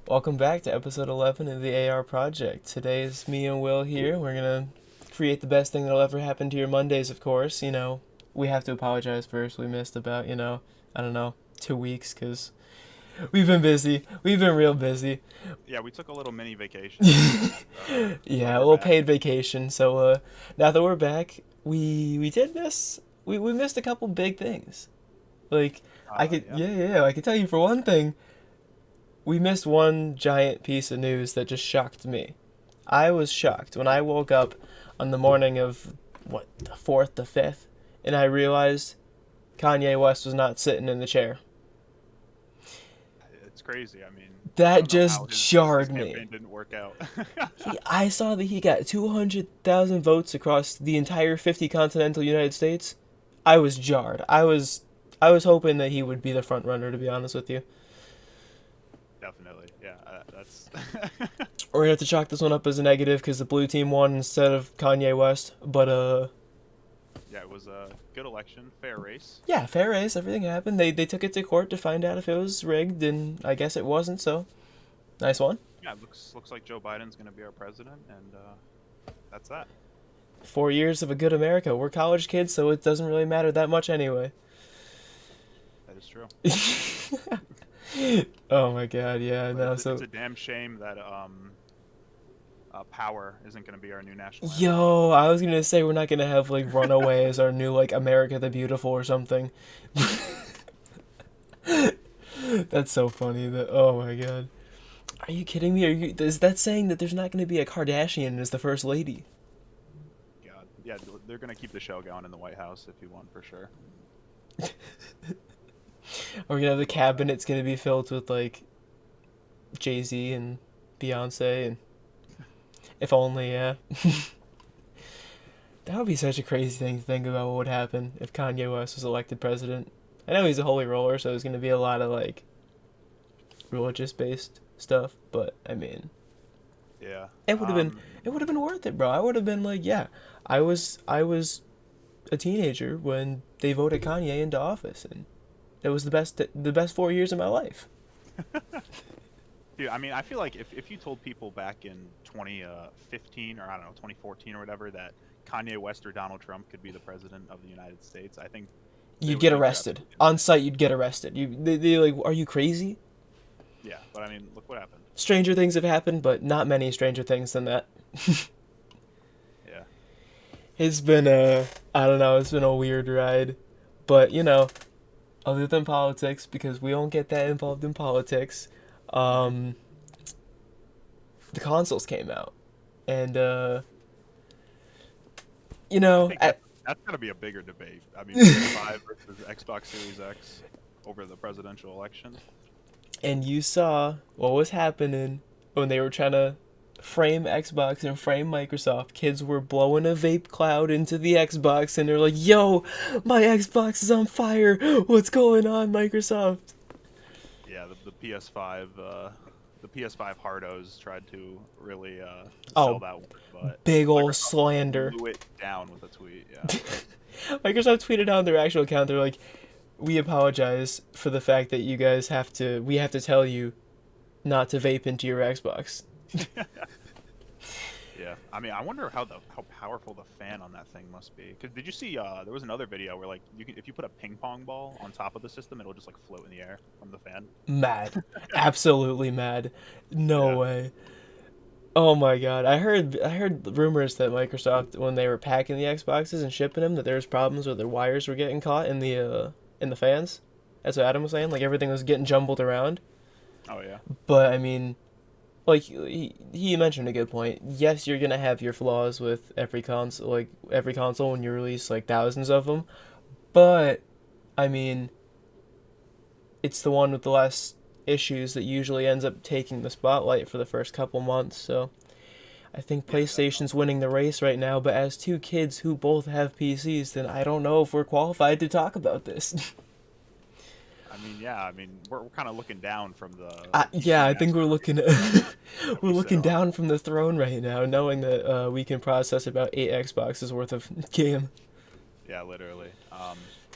Welcome back to episode 11 of the AR Project. Today is me and Will here. We're going to create the best thing that'll ever happen to your Mondays, of course. We have to apologize first. We missed about, I don't know, 2 weeks because we've been busy. We've been real busy. Yeah, we took a little mini vacation, but Yeah, a we're little back. paid vacation. So now that we're back, we did miss. We missed a couple big things. Like, Yeah, yeah, I could tell you for one thing, we missed one giant piece of news that just shocked me. I was shocked when I woke up on the morning of the 4th, the 5th, and I realized Kanye West was not sitting in the chair. it's crazy. I mean, I That don't know just how his jarred me. campaign didn't work out. I saw that he got 200,000 votes across the entire 50 continental United States. I was jarred. I was hoping that he would be the front runner, to be honest with you. Definitely, yeah. That's We're gonna have to chalk this one up as a negative because the blue team won instead of Kanye West. But yeah. It was a good election, fair race. yeah, fair race. Everything happened. They took it to court to find out if it was rigged, and I guess it wasn't. So nice one. Yeah, looks like Joe Biden's gonna be our president, and that's that. 4 years of a good America. We're college kids, so it doesn't really matter that much anyway. That is true. Oh my god, yeah, But no. it's So a damn shame that power isn't gonna be our new national anthem. yo, I was gonna say we're not gonna have like Runaway as our new like America the Beautiful or something. That's so funny. That oh my god. Are you kidding me? Is that saying that there's not gonna be a Kardashian as the first lady? God, yeah, they're gonna keep the show going in the White House if you want for sure. Or the But cabinet's gonna be filled with like Jay-Z and Beyonce and if only, yeah. That would be such a crazy thing to think about what would happen if Kanye West was elected president. I know he's a holy roller, so there's gonna be a lot of like religious based stuff, but I mean, yeah. it would have been it would have been worth it, bro. I would have been like, yeah, I was a teenager when they voted Kanye into office, and it was the best 4 years of my life. Dude, I mean, I feel like if you told people back in 2015 or I don't know 2014 or whatever that Kanye West or Donald Trump could be the president of the United States, I think they You'd would get think you're arrested absolutely on insane. site. You'd get arrested. They like, are you crazy? Yeah, but I mean, look what happened. Stranger things have happened, but not many stranger things than that. Yeah, It's been I don't know, it's been a weird ride, but other than politics, because we don't get that involved in politics, um, the consoles came out, and I think at, that's gonna be a bigger debate. I mean, PS5 versus Xbox Series X over the presidential election. and you saw what was happening when they were trying to frame Xbox and frame Microsoft. Kids were blowing a vape cloud into the Xbox, and they're like, "Yo, my Xbox is on fire! What's going on, Microsoft?" Yeah, the PS5, the PS5 hardos tried to really sell Oh, that one, but big ol' Microsoft slander. blew it down with a tweet. Yeah. Microsoft tweeted on their actual account. They're like, "We apologize for the fact that we have to tell you not to vape into your Xbox." Yeah, I mean, I wonder how powerful the fan on that thing must be. Cause did you see? There was another video where like if you put a ping pong ball on top of the system, it'll just like float in the air from the fan. Mad, absolutely mad. No Yeah, way. Oh my god. I heard rumors that Microsoft when they were packing the Xboxes and shipping them that there was problems where their wires were getting caught in the fans. That's what Adam was saying, like everything was getting jumbled around. oh yeah, But I mean, like he mentioned a good point. Yes, you're going to have your flaws with every console when you release like thousands of them, but I mean, it's the one with the less issues that usually ends up taking the spotlight for the first couple months. So I think yeah, PlayStation's definitely. winning the race right now, but as two kids who both have PCs, then I don't know if we're qualified to talk about this. I mean, yeah, I mean, we're kind of looking down from the Yeah, PC I think master we're looking race at that we're we sit looking on. down from the throne right now, knowing that we can process about 8 Xboxes worth of game. Yeah, literally.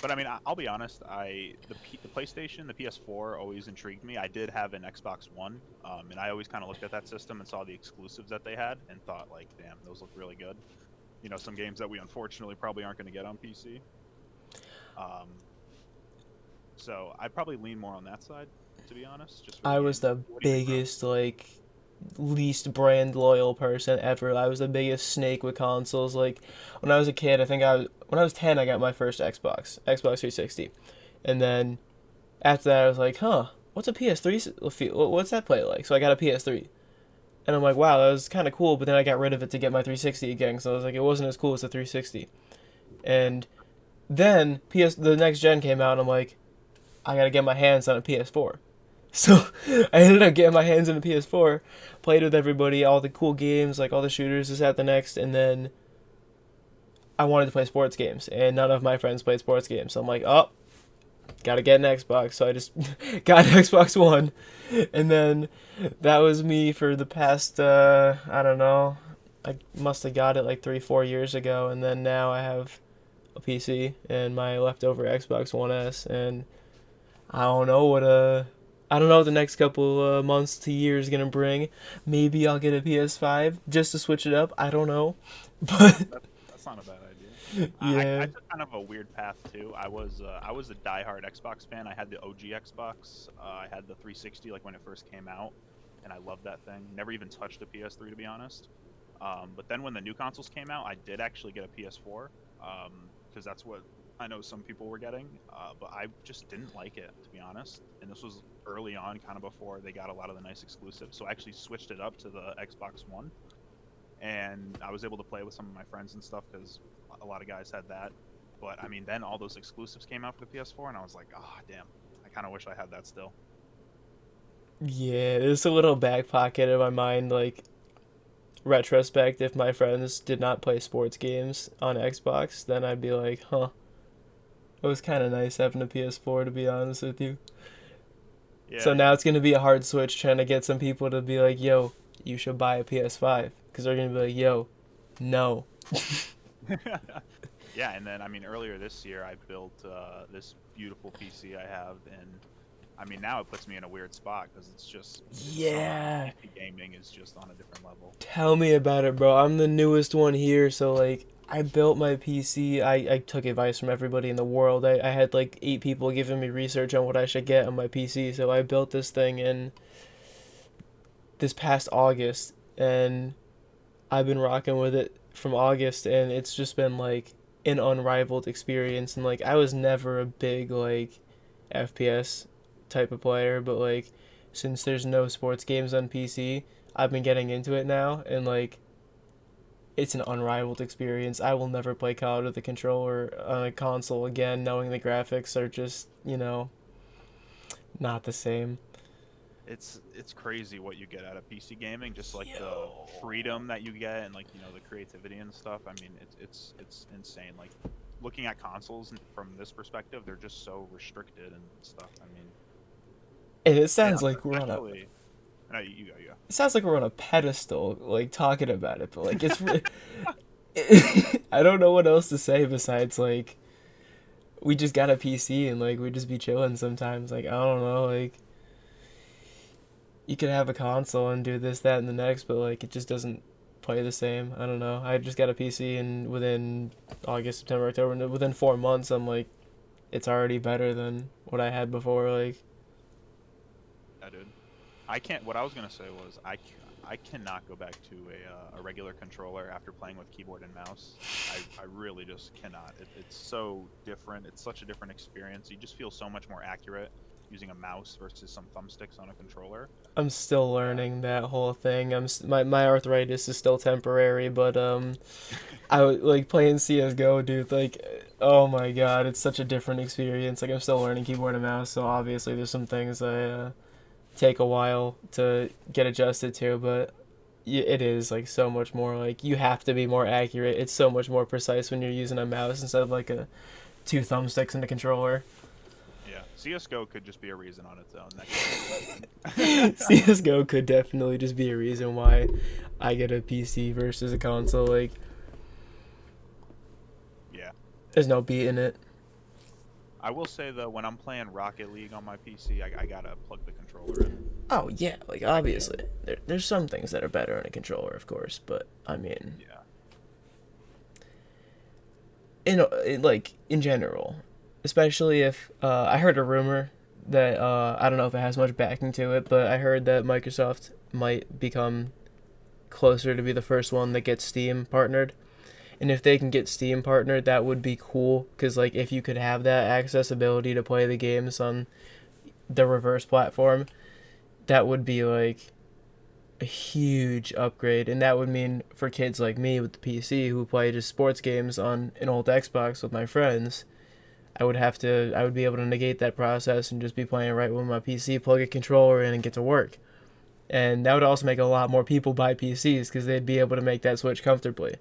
But I mean, I'll be honest. The PlayStation, the PS4 always intrigued me. I did have an Xbox One, and I always kind of looked at that system and saw the exclusives that they had, and thought like, damn, those look really good. You know, some games that we unfortunately probably aren't going to get on PC. Um, so I probably lean more on that side, to be honest, just for the I was games. the What do you think, bro? biggest like least brand loyal person ever. I was the biggest snake with consoles. Like when I was a kid, I think when I was 10, I got my first Xbox 360, and then after that, I was like, huh, what's a PS3? What's that play like? So I got a PS3, and I'm like, wow, that was kind of cool. But then I got rid of it to get my 360 again. So I was like, it wasn't as cool as the 360. Yeah. And then the next gen came out, and I'm like, I gotta get my hands on a PS4. So I ended up getting my hands on a PS4, played with everybody, all the cool games, like all the shooters, this, that, the next, and then I wanted to play sports games, and none of my friends played sports games. So I'm like, oh, gotta get an Xbox. So I just got an Xbox One, and then that was me for the past, I don't know, I must have got it like 3, 4 years ago, and then now I have a PC and my leftover Xbox One S, and I don't know I don't know what the next couple months to years gonna bring. Maybe I'll get a PS5 just to switch it up. I don't know, but That's not a bad idea. I yeah, took kind of a weird path too. I was a diehard Xbox fan. I had the OG Xbox. I had the 360 like when it first came out, and I loved that thing. Never even touched a PS3 to be honest. But then when the new consoles came out, I did actually get a PS4 because that's what I know some people were getting. But I just didn't like it to be honest. And this was early on, kind of before they got a lot of the nice exclusives. So I actually switched it up to the Xbox One, and I was able to play with some of my friends and stuff because a lot of guys had that. But I mean, then all those exclusives came out for the PS4, and I was like, oh damn, I kind of wish I had that still. yeah, it's a little back pocket of my mind. Like retrospect, if my friends did not play sports games on Xbox, then I'd be like, huh, it was kind of nice having a PS4 to be honest with you. So Yeah, now yeah, it's gonna be a hard switch trying to get some people to be like, yo, you should buy a PS5 because they're gonna be like, yo, no. yeah. And then I mean, earlier this year, I built this beautiful PC I have, and I mean, now it puts me in a weird spot because it's somehow Yeah, PC gaming is just on a different level. tell me about it, bro. I'm the newest one here, so like I built my PC. I took advice from everybody in the world. I had like 8 people giving me research on what I should get on my PC. So I built this thing in this past August, and I've been rocking with it from August, and it's just been like an unrivaled experience. And like I was never a big like FPS type of player, but like since there's no sports games on PC, I've been getting into it now, and like it's an unrivaled experience. I will never play COD with a controller on a console again, knowing the graphics are just, not the same. It's crazy what you get out of PC gaming, just like the Yo. freedom that you get and like the creativity and stuff. I mean, it's insane. Like looking at consoles from this perspective, they're just so restricted and stuff. I mean, And it and sounds like we're on a especially no, you go, you go. it sounds like we're on a pedestal, like talking about it, but like I don't know what else to say besides like we just got a PC and like we just be chilling sometimes. Like I don't know, like you could have a console and do this, that, and the next, but like it just doesn't play the same. I don't know. I just got a PC and within August, September, October, within 4 months, I'm like, it's already better than what I had before. Like, Yeah, dude. I can't. What I was gonna say was I cannot go back to a regular controller after playing with keyboard and mouse. I really just cannot. It's so different. It's such a different experience. You just feel so much more accurate using a mouse versus some thumbsticks on a controller. I'm still Yeah. learning that whole thing. My arthritis is still temporary, but like playing CS:GO, dude. Like, oh my god, it's such a different experience. Like I'm still learning keyboard and mouse, so obviously there's some things I take a while to get adjusted to, but it is like so much more like you have to be more accurate. It's so much more precise when you're using a mouse instead of like a two thumbsticks and a controller. Yeah. CS:GO could just be a reason on its own. That conversation. CS:GO could definitely just be a reason why I get a PC versus a console. Like Yeah. there's no beating it. I will say though, when I'm playing Rocket League on my PC, I gotta plug the controller in. Oh yeah, like I can't. obviously there's some things that are better on a controller, of course, but I mean, Yeah. like in general, especially if I heard a rumor that I don't know if it has much backing to it, but I heard that Microsoft might become closer to be the first one that gets Steam partnered. And if they can get Steam partnered, that would be cool. Because like if you could have that accessibility to play the games on the reverse platform, that would be like a huge upgrade. And that would mean for kids like me with the PC who play just sports games on an old Xbox with my friends, I would be able to negate that process and just be playing right with my PC, plug a controller in, and get to work. And that would also make a lot more people buy PCs because they'd be able to make that switch comfortably.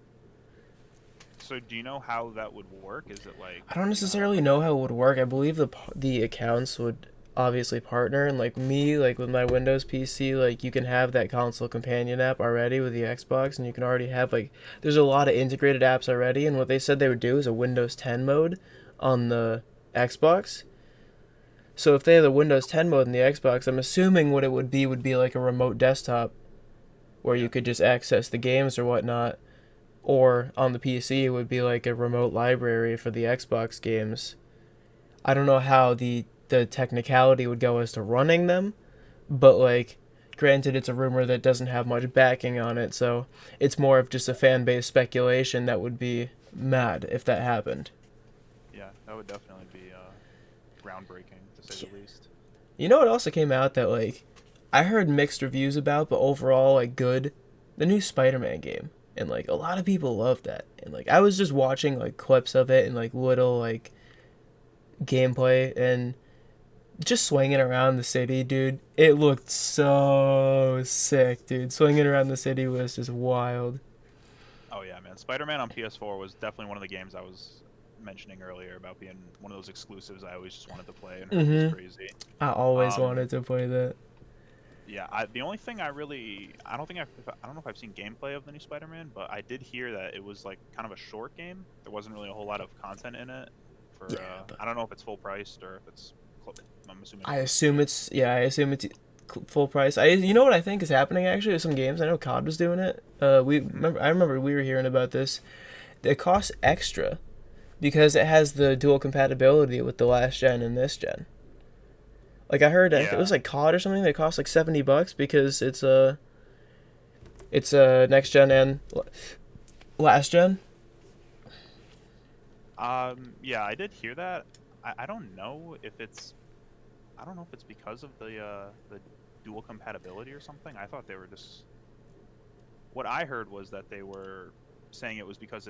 So do you know how that would work? Is it I don't necessarily like know how it would work. I believe the accounts would obviously partner, and like me, like with my Windows PC, like you can have that console companion app already with the Xbox, and you can already have like there's a lot of integrated apps already. And what they said they would do is a Windows 10 mode on the Xbox. So if they have the Windows 10 mode in the Xbox, I'm assuming what it would be like a remote desktop where yeah? you could just access the games or whatnot. Or on the PC, it would be like a remote library for the Xbox games. I don't know how the technicality would go as to running them, but like granted it's a rumor that doesn't have much backing on it, so it's more of just a fan base speculation that would be mad if that happened. Yeah, that would definitely be groundbreaking to say the least. You know what also came out that like I heard mixed reviews about, but overall like good? The new Spider-Man game. And like a lot of people love that. And like I was just watching like clips of it and like little like gameplay and just swinging around the city, dude. It looked so sick, dude. Swinging around the city was just wild. Oh yeah, man. Spider-Man on PS4 was definitely one of the games I was mentioning earlier about being one of those exclusives I always just wanted to play and heard was Mhm. crazy. I always Um, wanted to play that. yeah, the only thing I don't think I don't know if I've seen gameplay of the new Spider-Man, but I did hear that it was like kind of a short game. There wasn't really a whole lot of content in it. For Yeah, but I don't know if it's full priced or if it's I'm assuming I close to assume it. it's yeah. I assume it's full price. I you know what I think is happening actually with some games. I know COD was doing it. Hmm. I remember we were hearing about this. It costs extra because it has the dual compatibility with the last gen and this gen. Like I heard, it Yeah. was like COD or something that costs like $70 because it's a next gen and last gen. Yeah, I did hear that. I don't know if it's I don't know if it's because of the dual compatibility or something. I thought they were just what I heard was that they were saying it was because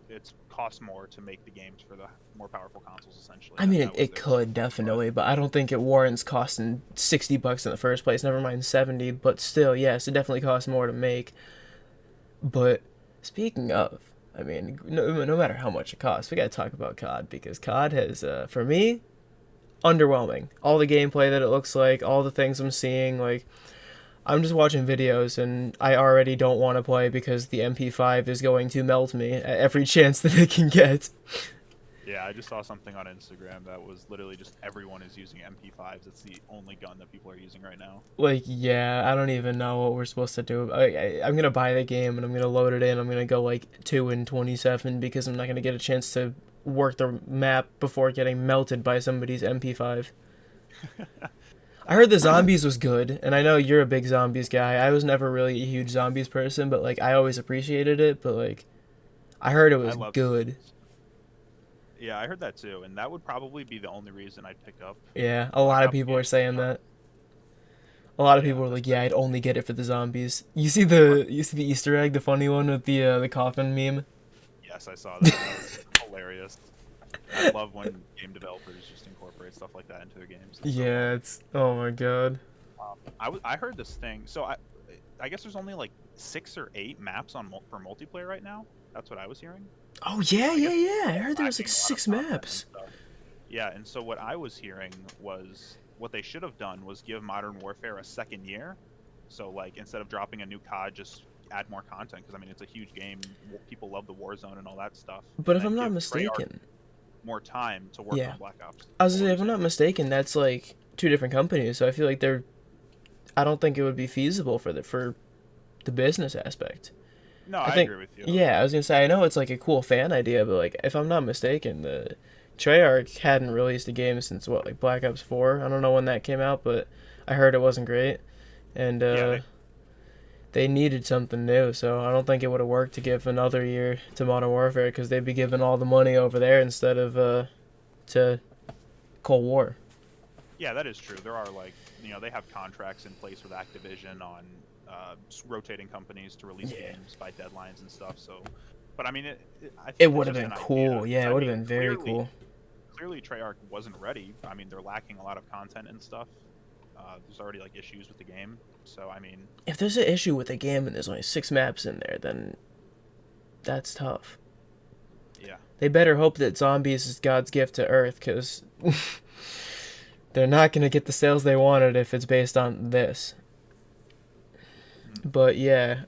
it's cost more to make the games for the more powerful consoles. Essentially, I mean, that was it their could reasoning. But definitely, but I don't think it warrants costing $60 in the first place. Never mind 70, but still, yes, it definitely costs more to make. But speaking of, I mean, no matter how much it costs, we gotta talk about COD because COD has, for me, underwhelming. All the gameplay that it looks like, all the things I'm seeing, like I'm just watching videos and I already don't want to play because the MP5 is going to melt me at every chance that it can get. yeah, I just saw something on Instagram that was literally just everyone is using MP5s. It's the only gun that people are using right now. Like, yeah, I don't even know what we're supposed to do. I'm gonna buy the game and I'm gonna load it in. I'm gonna go like 2 and 27 because I'm not gonna get a chance to work the map before getting melted by somebody's MP5. I heard the zombies was good, and I know you're a big zombies guy. I was never really a huge zombies person, but like I always appreciated it. But like I heard it I was love good. zombies. Yeah, I heard that too, and that would probably be the only reason I'd pick up. Yeah, a I'd lot of probably people get are it for the saying that. zombies. A lot of Yeah, people were like, "Yeah, I'd especially. only get it for the zombies." But You see the Easter egg, the funny one with the coffin meme. yes, I saw that. That was hilarious. I love when game developers just incorporate stuff like that into their games. It's so Yeah, funny. it's oh my god. I heard this thing. So I guess there's only like 6 or 8 maps on for multiplayer right now. That's what I was hearing. Oh yeah, I yeah, guess yeah. I they're heard there was like lacking a lot of content and six maps. stuff. Yeah, and so what I was hearing was what they should have done was give Modern Warfare a second year. So like instead of dropping a new COD, just add more content because I mean it's a huge game. People love the Warzone and all that stuff, But and if then I'm not give Treyarch. mistaken, more time to work Yeah. on Black Ops I was gonna say, 4 if I'm not too. mistaken, that's like two different companies. So I feel like they're. I don't think it would be feasible for the business aspect. No, I I think, agree with you. yeah, I was gonna say, I know it's like a cool fan idea, but like, if I'm not mistaken, the Treyarch hadn't released a game since what, like Black Ops 4? I don't know when that came out, but I heard it wasn't great, and Yeah, they needed something new, so I don't think it would have worked to give another year to Modern Warfare because they'd be giving all the money over there instead of to Cold War. yeah, that is true. There are like, they have contracts in place with Activision on rotating companies to release Yeah, games by deadlines and stuff. So, but I mean, I it think it's would have just been an idea cool. because Yeah, it I would have mean, been very cool. clearly Treyarch wasn't ready. I mean, they're lacking a lot of content and stuff. There's already like issues with the game. So I mean, If there's an issue with the game and there's only 6 maps in there, then that's tough. yeah. They better hope that Zombies is God's gift to Earth, because they're not going to get the sales they wanted if it's based on this. Hmm. But yeah,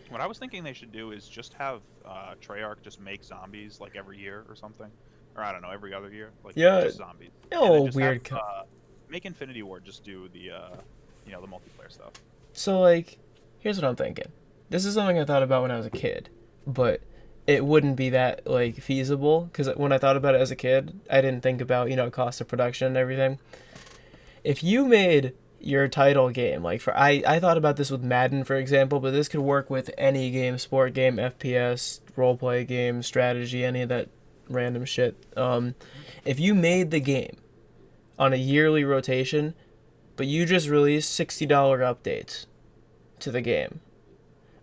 What I was thinking they should do is just have Treyarch just make zombies like every year or something, or I don't know, every other year, like yeah, just zombies, and then oh, just have weird. make Infinity Ward just do the the multiplayer stuff. So, like, here's what I'm thinking. This is something I thought about when I was a kid, but it wouldn't be that, like, feasible, because when I thought about it as a kid, I didn't think about, cost of production and everything. If you made your title game, like I thought about this with Madden, for example, but this could work with any game, sport game, FPS, role play game, strategy, any of that random shit. Mhm. If you made the game on a yearly rotation, but you just released $60 updates to the game,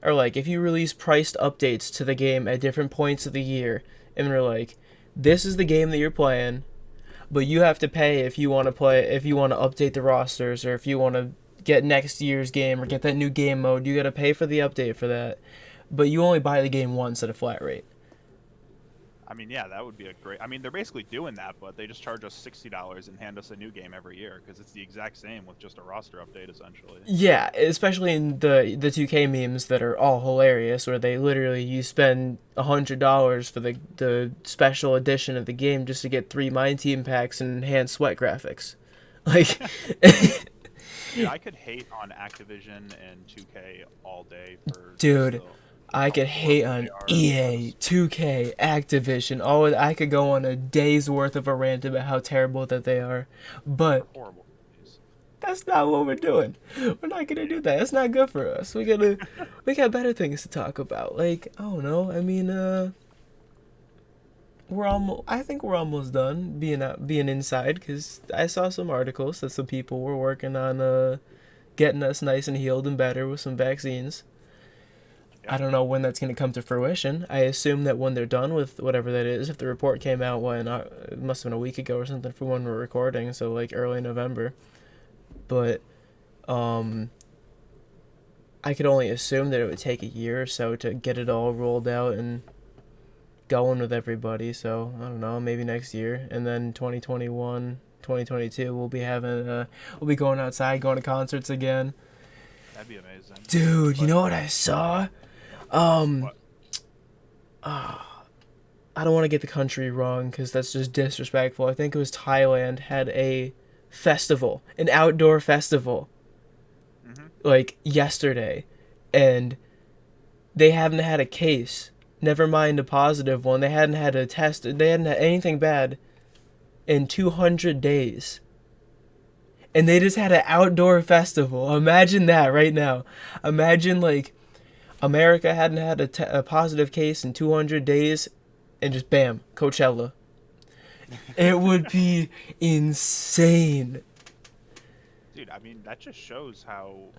or like if you release priced updates to the game at different points of the year, and they're like, this is the game that you're playing, but you have to pay if you want to play, if you want to update the rosters, or if you want to get next year's game or get that new game mode, you got to pay for the update for that, but you only buy the game once at a flat rate. I mean, yeah, that would be a great. I mean, they're basically doing that, but they just charge us $60 and hand us a new game every year because it's the exact same with just a roster update essentially. Yeah, especially in the 2K memes that are all hilarious, where they literally, you spend $100 for the special edition of the game just to get 3 My Team packs and enhanced sweat graphics. Like, Dude, I could hate on Activision and 2K all day for just dude, I how could hate horrible on they are EA, because 2K, Activision. Oh, I could go on a day's worth of a rant about how terrible that they are. they're But horrible companies. that's not what we're doing. We're not gonna do that. That's not good for us. We got better things to talk about. Like, I don't know. I mean, we're almost. I think we're almost done being inside, because I saw some articles that some people were working on getting us nice and healed and better with some vaccines. I Yeah, don't know when that's going to come to fruition. I assume that when they're done with whatever that is, if the report came out when it must have been a week ago or something for when we're recording, so like early November. But um, I could only assume that it would take a year or so to get it all rolled out and going with everybody. So I don't know, maybe next year, and then 2021, 2022, we'll be going outside, going to concerts again. that'd be amazing. Dude, you But know what I saw? Um, what? I don't want to get the country wrong because that's just disrespectful. I think it was Thailand had a festival, an outdoor festival, Hmm. like yesterday, and they haven't had a case. Never mind a positive one. They hadn't had a test. They hadn't had anything bad in 200 days. And they just had an outdoor festival. Imagine that right now. Imagine, like, America hadn't had a positive case in 200 days, and just bam, Coachella. It would be insane. Dude, I mean that just shows how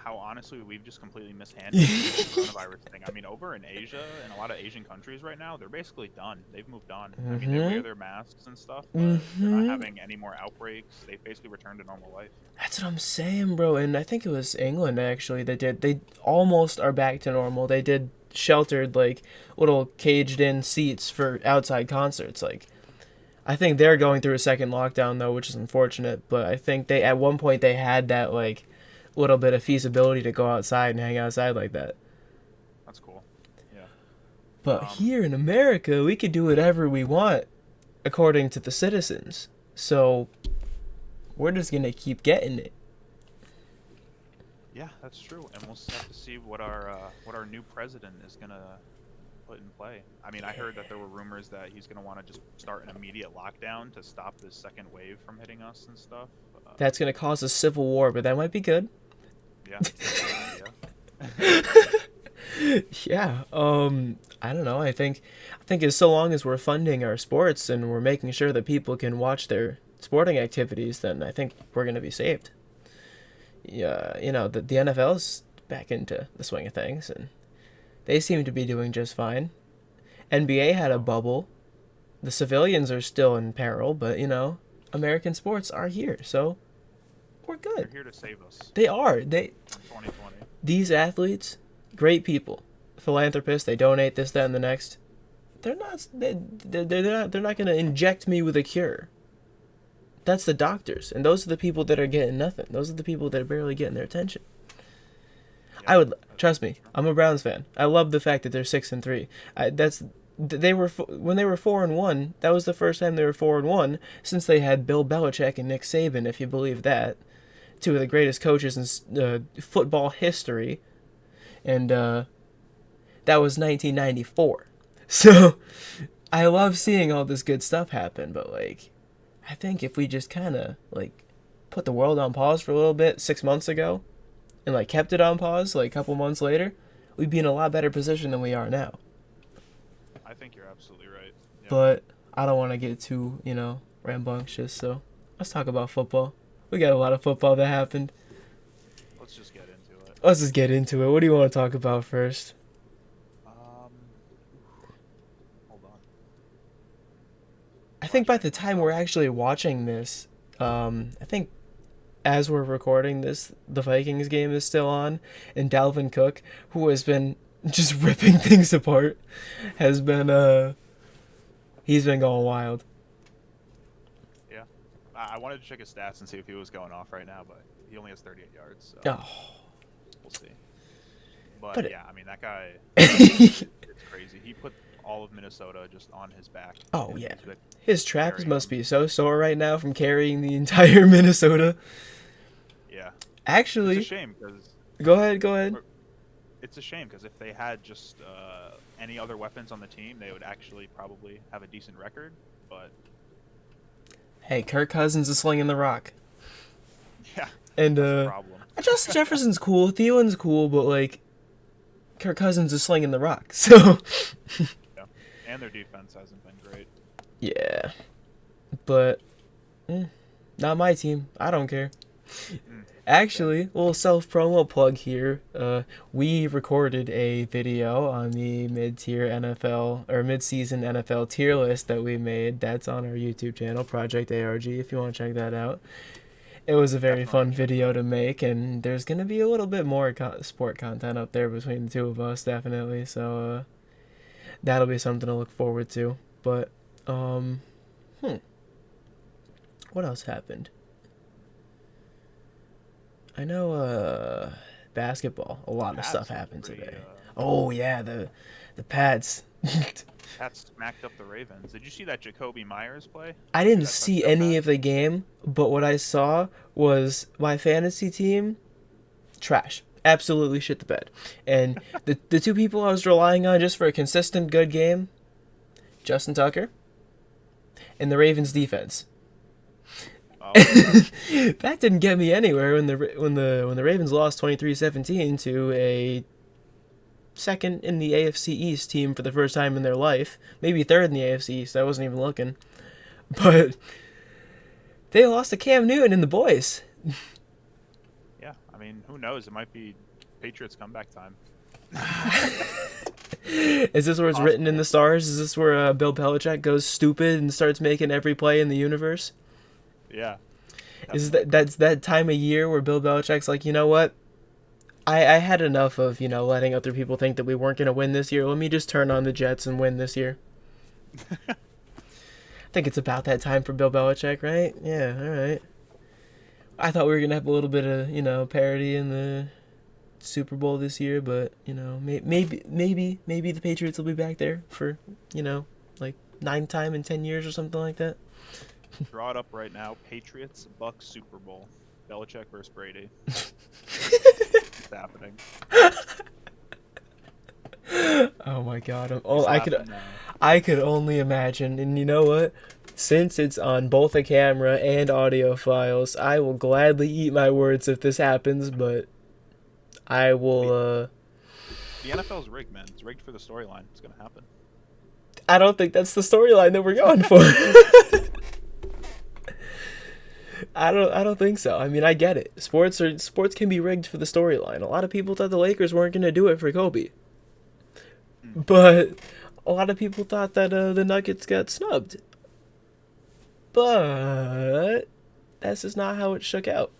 honestly we've just completely mishandled the whole coronavirus thing. I mean, over in Asia and a lot of Asian countries right now, they're basically done. They've moved on. I mean, they wear Mhm. their masks and stuff, but they're not Mhm. having any more outbreaks. They basically returned to normal life. That's what I'm saying, bro. And I think it was England actually that did. They almost are back to normal. They did sheltered, like, little caged in seats for outside concerts. Like, I think they're Oh yeah, going through a second lockdown though, which is unfortunate. But I think they, at one point, they had that, like, little bit of feasibility to go outside and hang outside like that. that's cool. Yeah. But Um, here in America, we could do whatever we want according to the citizens. So we're just gonna keep getting it. yeah, that's true, and we'll have to see what our new president is gonna put in play. I mean, I heard that there were rumors that he's gonna want to just start an immediate lockdown to stop this second wave from hitting us and stuff. That's gonna cause a civil war, but that might be good. Yeah, that's definitely an idea. Yeah. I don't know. I think as so long as we're funding our sports and we're making sure that people can watch their sporting activities, then I think we're gonna be saved. Yeah. The NFL's back into the swing of things, and they seem to be doing just fine. NBA had a Oh, bubble. The civilians are still in peril, but American sports are here, so we're they're good. here to save us They are. They in 2020. These athletes, great people, philanthropists. They donate this, that, and the next. They're not. They're not going to inject me with a cure. That's the doctors, and those are the people that are getting nothing. Those are the people that are barely getting their attention. Yeah, I would trust that's me. true. I'm a Browns fan. I love the fact that they're 6-3. That's they were when they were 4-1. That was the first time they were 4-1 since they had Bill Belichick and Nick Saban, if you believe that, two of the greatest coaches in football history, and that was 1994. So I love seeing all this good stuff happen, but I think if we just kind of put the world on pause for a little bit 6 months ago and kept it on pause a couple months later, we'd be in a lot better position than we are now. I think you're absolutely right. Yep. But I don't want to get too rambunctious, so let's talk about football. We got a lot of football that happened. Let's just get into it. Let's just get into it. What do you want to talk about first? Um, hold on. I think by the Watching. time we're actually watching this, I think as we're recording this, the Vikings game is still on, and Dalvin Cook, who has been just ripping things apart, has been he's been going wild. Yeah, I wanted to check his stats and see if he was going off right now, but he only has 38 yards, so Oh, we'll see. But but yeah, I mean that guy, it's crazy. He put all of Minnesota just on his back, oh and yeah, he's been his traps carrying must them. be so sore right now from carrying the entire Minnesota. Yeah, it's a Actually, shame because go ahead, go ahead. it's a shame because if they had just any other weapons on the team, they would actually probably have a decent record. But Hey, Kirk Cousins is slinging the rock, yeah, and that's the problem. Justin Jefferson's cool, Thielen's cool, but Kirk Cousins is slinging the rock, so. Yeah, and their defense hasn't been great. Yeah, but not my team. I don't care. Mm, same. Actually, little self promo plug here. We recorded a video on the mid-tier NFL or mid-season NFL tier list that we made. That's on our YouTube channel, Project ARG. If you want to check that out, it was a very Definitely fun check video that. to make, and there's gonna be a little bit more sport content up there between the two of us, definitely. So that'll be something to look forward to. But um, hmm, what else happened? I know basketball. A The lot of stuff Pats was happened pretty. today. Oh yeah, the Pats. Pats smacked up the Ravens. Did you see that Jacoby Myers play? I See didn't that see touchdown any of pass? the game, but what I saw was my fantasy team trash. Absolutely shit the bed. And the two people I was relying on just for a consistent good game, Justin Tucker and the Ravens Hmm. defense. Oh yeah. That didn't get me anywhere when the Ravens lost 23-17 to a second in the AFC East team for the first time in their life. Maybe third in the AFC East. I wasn't even looking. But they lost to Cam Newton and the boys. Yeah. I mean, who knows? It might be Patriots comeback time. Is this where it's written in Possible. the stars? Is this where Bill Belichick goes stupid and starts making every play in the universe? Yeah. Is Definitely. that's that time of year where Bill Belichick's like, you know what? I had enough of letting other people think that we weren't gonna win this year. Let me just turn on the Jets and win this year. I think it's about that time for Bill Belichick, right? Yeah, all right. I thought we were gonna have a little bit of parity in Super Bowl this year, but maybe the Patriots will be back there for like 9 time in 10 years or something like that. Draw it up right now. Patriots Bucks Super Bowl. Belichick versus Brady. It's happening. Oh my god! It's happening now. I could only imagine. And you know what? Since it's on both a camera and audio files, I will gladly eat my words if this happens. But I The, will. the NFL's rigged, man. It's rigged for the storyline. It's gonna happen. I don't think that's the storyline that we're going for. I don't think so. I mean, I get it. Sports can be rigged for the storyline. A lot of people thought the Lakers weren't going to do it for Kobe, Mm. but a lot of people thought that the Nuggets got snubbed. But that's just not how it shook out.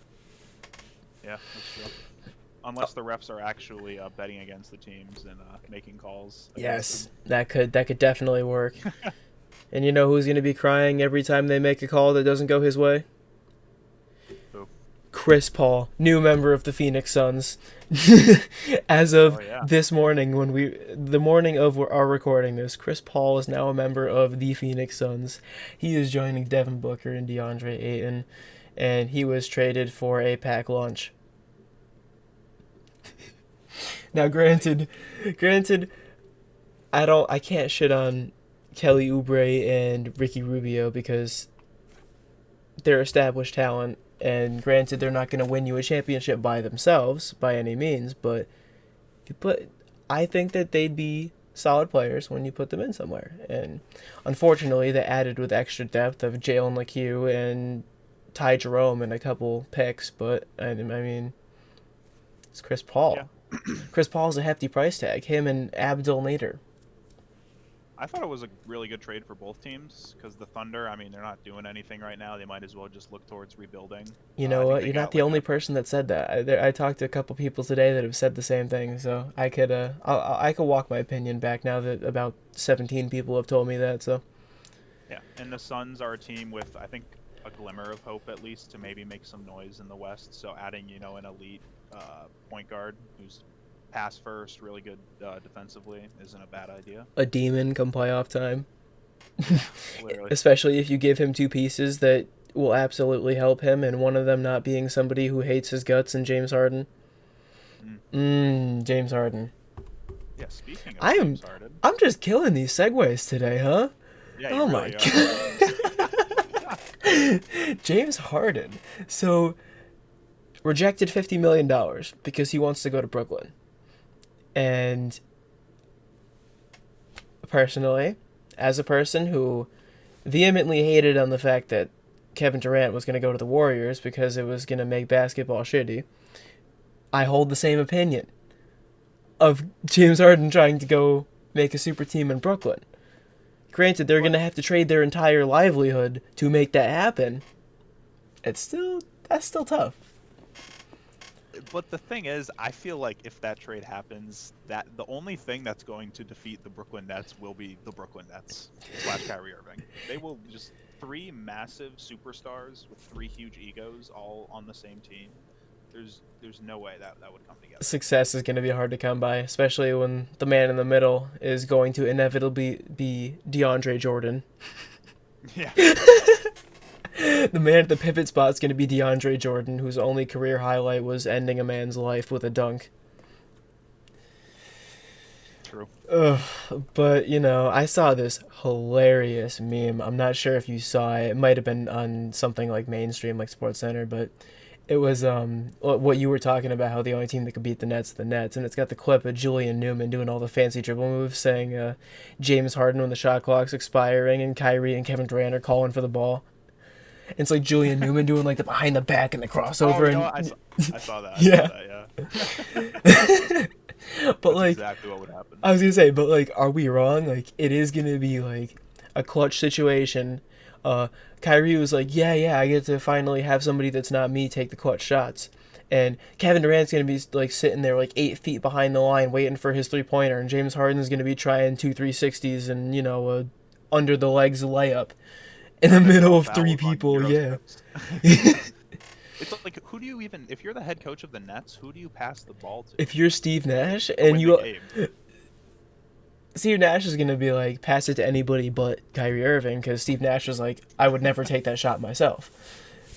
Yeah, that's true. Unless the refs are actually betting against the teams and making calls against Yes, that could definitely work. them. And you know who's going to be crying every time they make a call that doesn't go his way? Who? Chris Paul, new member of the Phoenix Suns. As of Oh yeah. this morning, the morning of our recording this, Chris Paul is now a member of the Phoenix Suns. He is joining Devin Booker and DeAndre Ayton, and he was traded for a pack lunch. Now, granted, I can't shit on Kelly Oubre and Ricky Rubio because they're established talent, and granted, they're not going to win you a championship by themselves by any means, but I think that they'd be solid players when you put them in somewhere. And unfortunately, they added with extra depth of Jalen LeCue and Ty Jerome and a couple picks, but I mean, it's Chris Yeah. Paul. Chris Paul's a hefty price tag. Him and Abdul Nader. I thought it was a really good trade for both teams because the Thunder, I mean, they're not doing anything right now. They might as well just look towards rebuilding. You I know think what? they You're not got the like only a person that said that. I talked to a couple people today that have said the same thing, so I could walk my opinion back now that about 17 people have told me that. So yeah, and the Suns are a team with I think a glimmer of hope at least to maybe make some noise in the West. So adding an elite point guard who's pass first, really good defensively isn't a bad idea. a demon come playoff time, Yeah, literally. especially if you give him two pieces that will absolutely help him, and one of them not being somebody who hates his guts and James Harden. Mm. James Harden. Yeah, speaking of I am James Harden, I'm just killing these segues today, huh? yeah, you Oh my really god. James Harden. So rejected $50 million because he wants to go to Brooklyn. And personally, as a person who vehemently hated on the fact that Kevin Durant was going to go to the Warriors because it was going to make basketball shitty, I hold the same opinion of James Harden trying to go make a super team in Brooklyn. Granted, they're going But to have to trade their entire livelihood to make that happen. That's still tough. but the thing is, I feel like if that trade happens, that the only thing that's going to defeat the Brooklyn Nets will be the Brooklyn Nets / Kyrie Irving. They will just three massive superstars with three huge egos all on the same team. There's no way that would come together. Success is going to be hard to come by, especially when the man in the middle is going to inevitably be DeAndre Jordan. Yeah. The man at the pivot spot is going to be DeAndre Jordan, whose only career highlight was ending a man's life with a dunk. True. Ugh, but I saw this hilarious meme. I'm not sure if you saw it. It might have been on something like mainstream, like SportsCenter, but it was what you were talking about, how the only team that could beat the Nets is the Nets, and it's got the clip of Julian Newman doing all the fancy dribble moves, saying James Harden when the shot clock's expiring, and Kyrie and Kevin Durant are calling for the ball. And it's like Julian Newman doing like the behind the back and the crossover, Oh, you know what? and I saw that. yeah. Yeah. But That's like, exactly what would happen. I was gonna say, but like, are we wrong? Like, it is gonna be like a clutch situation. Kyrie was like, yeah, I get to finally have somebody that's not me take the clutch shots. And Kevin Durant's gonna be like sitting there like 8 feet behind the line waiting for his 3-pointer, and James Harden's gonna be trying 360s and under the legs layup in the middle of three Fouls on people. Euro Yeah. steps. It's like who do you even if you're the head coach of the Nets, who do you pass the ball to If you're Steve Nash to and win the you game? Steve Nash is gonna be like pass it to anybody but Kyrie Irving because Steve Nash was like I would never take that shot myself,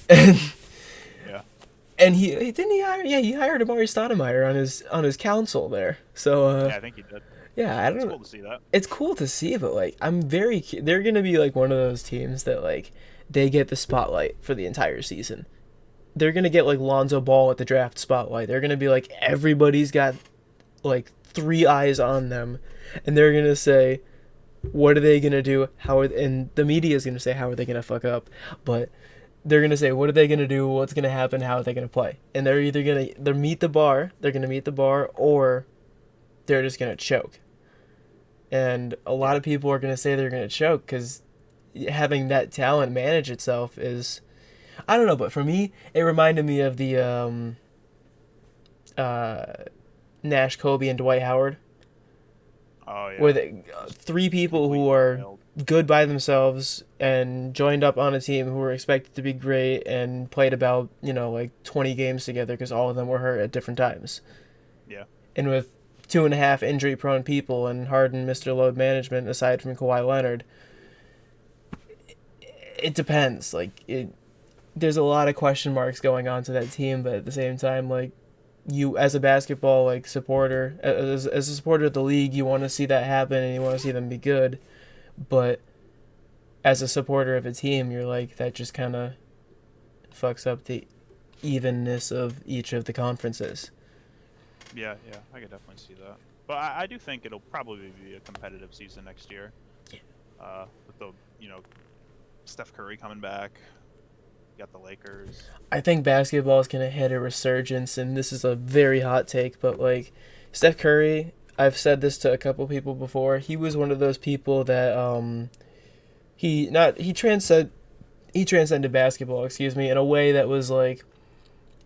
and Yeah. he didn't he hire he hired Amari Stoudemire on his council there. So Yeah, I think he did. yeah, I It's don't. cool to see that. It's cool to see, but like they're gonna be like one of those teams that like they get the spotlight for the entire season. They're gonna get like Lonzo Ball at the draft spotlight. They're gonna be like everybody's got like three eyes on them, and they're gonna say, "What are they gonna do? How are?" And the media is gonna say, "How are they gonna fuck up?" But they're gonna say, "What are they gonna do? What's gonna happen? How are they gonna play?" And they're either gonna meet the bar. They're gonna meet the bar, or they're just gonna choke. And a lot Yeah. of people are gonna say they're gonna choke because having that talent manage itself is I don't know, but for me, it reminded me of the uh, Nash, Kobe, and Dwight Howard, Oh where yeah. the Just three people who completely are failed. good by themselves and joined up on a team who were expected to be great and played about like 20 games together because all of them were hurt at different times, Yeah. and with two and a half injury prone people and Harden Mr. Load Management aside from Kawhi Leonard, it depends. There's a lot of question marks going on to that team, but at the same time, like you as a basketball like supporter, as a supporter of the league, you want to see that happen and you want to see them be good. But as a supporter of a team, you're like that just kind of fucks up the evenness of each of the conferences. Yeah, yeah, I could definitely see that. But I do think it'll probably be a competitive season next year. With the Steph Curry coming back, you got the Lakers. I think basketball is gonna hit a resurgence, and this is a very hot take, but like Steph Curry, I've said this to a couple people before. He was one of those people that he not he transcended basketball, excuse me, in a way that was like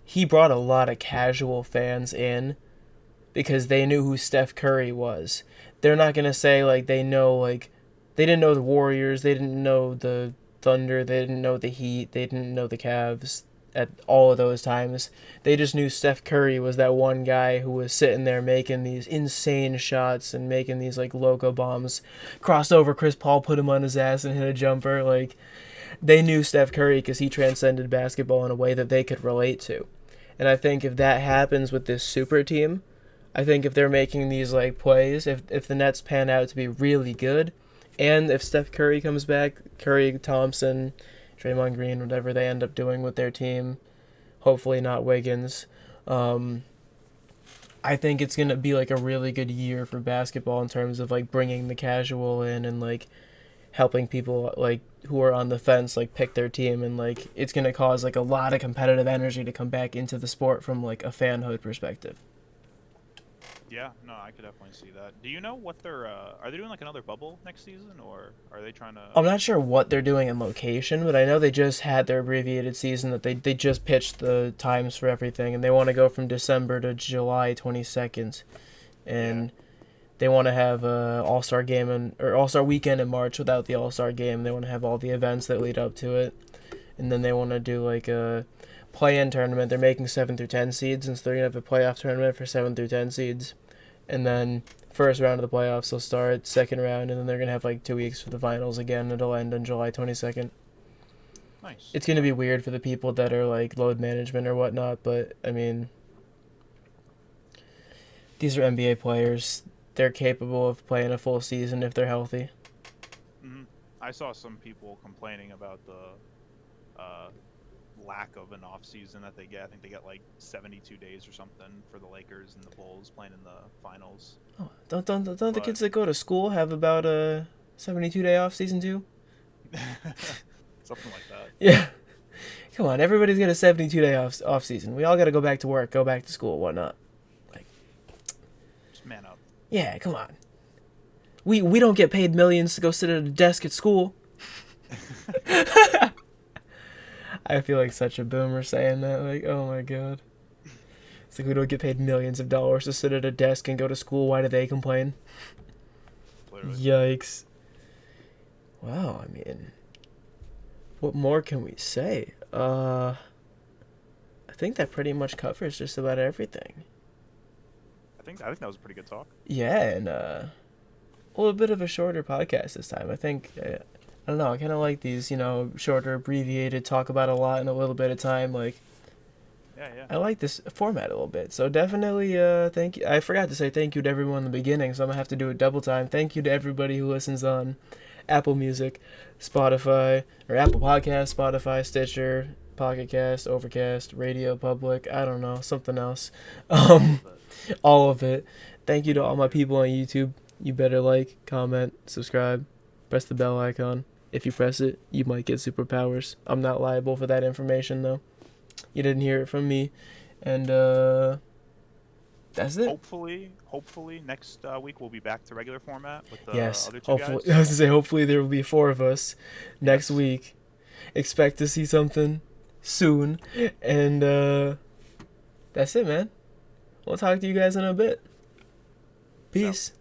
he brought a lot of casual fans in because they knew who Steph Curry was. They're not gonna say like they didn't know the Warriors, they didn't know the Thunder, they didn't know the Heat, they didn't know the Cavs at all of those times. They just knew Steph Curry was that one guy who was sitting there making these insane shots and making these like logo bombs. Crossed over Chris Paul, put him on his ass and hit a jumper. Like they knew Steph Curry because he transcended basketball in a way that they could relate to. And I think if that happens with this super team, I think if they're making these like plays, if the Nets pan out to be really good, and if Steph Curry comes back, Curry, Thompson, Draymond Green, whatever they end up doing with their team, hopefully not Wiggins, um, I think it's gonna be like a really good year for basketball in terms of like bringing the casual in and like helping people like who are on the fence like pick their team, and like it's gonna cause like a lot of competitive energy to come back into the sport from like a fanhood perspective. Yeah, no, I could definitely see that. Do you know what they're are they doing like another bubble next season or are they trying to I'm not sure what they're doing in location, but I know they just had their abbreviated season that they just pitched the times for everything, and they want to go from December to July 22nd, Yeah. and they want to have a All Star game or All Star weekend in March without the All Star game. They want to have all the events that lead up to it, and then they want to do like a play-in tournament. They're making 7 through 10 seeds, and so they're gonna have a playoff tournament for 7 through 10 seeds, and then first round of the playoffs will start, second round, and then they're gonna have like 2 weeks for the finals again. It'll end on July 22nd. Nice. It's gonna be weird for the people that are like load management or whatnot, but I mean, these are NBA players. They're capable of playing a full season if they're healthy. Hmm. I saw some people complaining about the lack of an off season that they get. I think they get like 72 days or something for the Lakers and the Bulls playing in the finals. Oh, don't the But kids that go to school have about a 72-day off season too? something like that. Yeah. Come on, everybody's got a 72-day off season. We all got to go back to work, go back to school, whatnot. Like, Just man up. yeah, come on. We don't get paid millions to go sit at a desk at school. I feel like such a boomer saying that. Like, oh my god. It's like we don't get paid millions of dollars to sit at a desk and go to school. Why do they complain? Literally. Yikes. Wow, I mean, what more can we say? think that pretty much covers just about everything. I think that was a pretty good talk. Yeah, and a little bit of a shorter podcast this time. I think I don't know. I kind of like these, shorter, abbreviated, talk about a lot in a little bit of time. Like Yeah, yeah. I like this format a little bit. So definitely, thank you. I forgot to say thank you to everyone in the beginning, so I'm gonna have to do it double time. Thank you to everybody who listens on Apple Music, Spotify, or Apple Podcast, Spotify, Stitcher, Pocket Cast, Overcast, Radio Public. I don't know, something else. All Um, of it. all of it. Thank you We to all need my you. people on YouTube. You better like, comment, subscribe, press the bell icon. If you press it, you might get superpowers. I'm not liable for that information though. You didn't hear it from me. And that's it. Hopefully next week we'll be back to regular format with the Yes, other two hopefully. I guys. was gonna say hopefully there will be four of us next Yes. week. Expect to see something soon. And that's it, man. We'll talk to you guys in a bit. So. Peace.